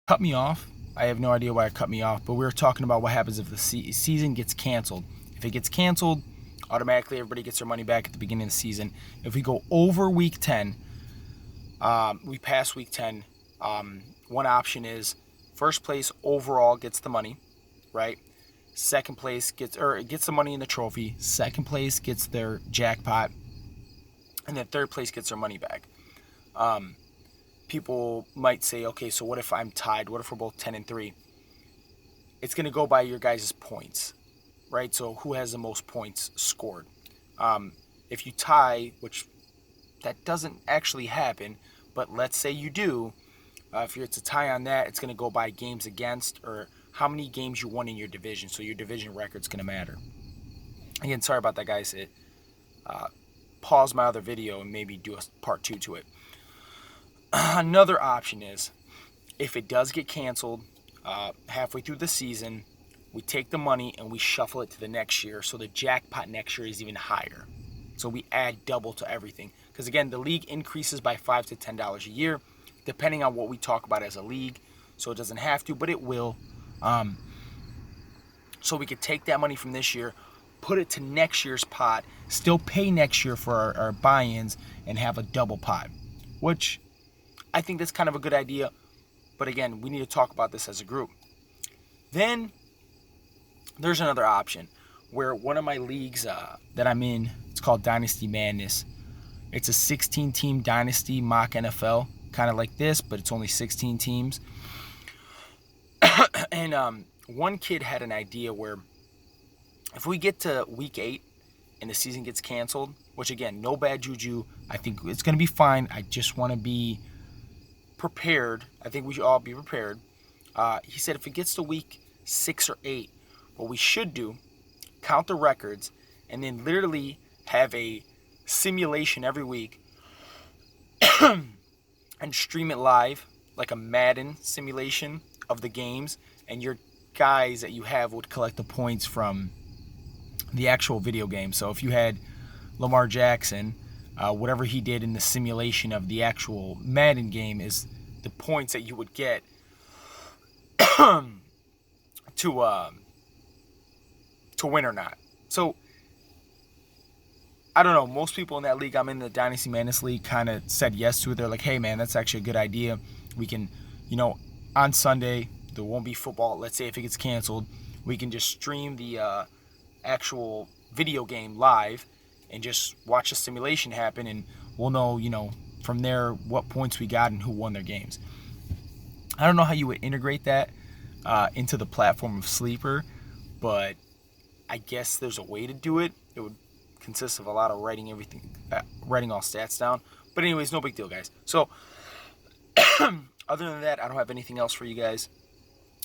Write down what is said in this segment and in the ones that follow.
Cut me off. I have no idea why it cut me off, but we were talking about what happens if the season gets canceled. If it gets canceled, automatically everybody gets their money back at the beginning of the season. If we go over week 10, we pass week 10, one option is first place overall gets the money, right? Second place gets the money in the trophy. Second place gets their jackpot, and then third place gets their money back. People might say, okay, so what if I'm tied? What if we're both 10-3? It's going to go by your guys' points, right? So who has the most points scored? If you tie, which that doesn't actually happen, but let's say you do, if it's a tie on that, it's going to go by games against or how many games you won in your division. So your division record's going to matter. Again, sorry about that, guys. Pause my other video and maybe do a part 2 to it. Another option is if it does get canceled halfway through the season, we take the money and we shuffle it to the next year, so the jackpot next year is even higher. So we add double to everything. Because again, the league increases by $5 to $10 a year, depending on what we talk about as a league. So it doesn't have to, but it will. So we could take that money from this year, put it to next year's pot, still pay next year for our buy-ins, and have a double pot. Which I think that's kind of a good idea. But again, we need to talk about this as a group. Then there's another option where one of my leagues that I'm in, it's called Dynasty Madness. It's a 16-team Dynasty mock NFL, kind of like this, but it's only 16 teams. And one kid had an idea where if we get to week 8 and the season gets canceled, which again, no bad juju, I think it's going to be fine. I just want to be prepared. I think we should all be prepared. He said if it gets to week 6 or 8, what we should do, count the records, and then literally have a simulation every week and stream it live, like a Madden simulation of the games, and your guys that you have would collect the points from the actual video game. So if you had Lamar Jackson, whatever he did in the simulation of the actual Madden game is the points that you would get to win or not. So I don't know. Most people in that league, I'm in the Dynasty Madness League, kind of said yes to it. They're like, hey man, that's actually a good idea. We can, on Sunday there won't be football. Let's say if it gets canceled, we can just stream the actual video game live and just watch the simulation happen, and we'll know, from there what points we got and who won their games. I don't know how you would integrate that into the platform of Sleeper, but I guess there's a way to do it. It would consist of a lot of writing all stats down. But anyways, no big deal, guys. So other than that, I don't have anything else for you guys.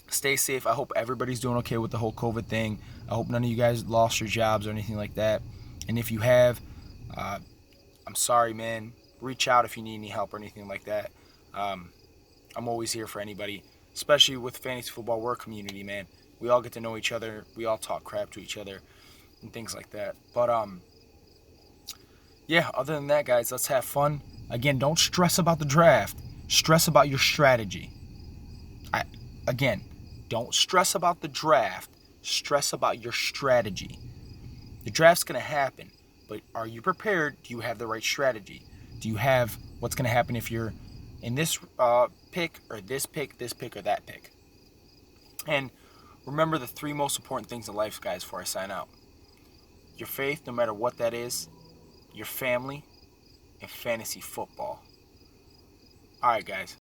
Stay safe. I hope everybody's doing okay with the whole COVID thing. I hope none of you guys lost your jobs or anything like that. And if you have, I'm sorry, man. Reach out if you need any help or anything like that. I'm always here for anybody, especially with fantasy football. We're a community, man. We all get to know each other. We all talk crap to each other and things like that. But yeah, other than that, guys, let's have fun. Again, don't stress about the draft. Stress about your strategy. Don't stress about the draft. Stress about your strategy. The draft's going to happen, but are you prepared? Do you have the right strategy? Do you have what's going to happen if you're in this pick or this pick, or that pick? And remember the 3 most important things in life, guys, before I sign out. Your faith, no matter what that is, your family, and fantasy football. All right, guys.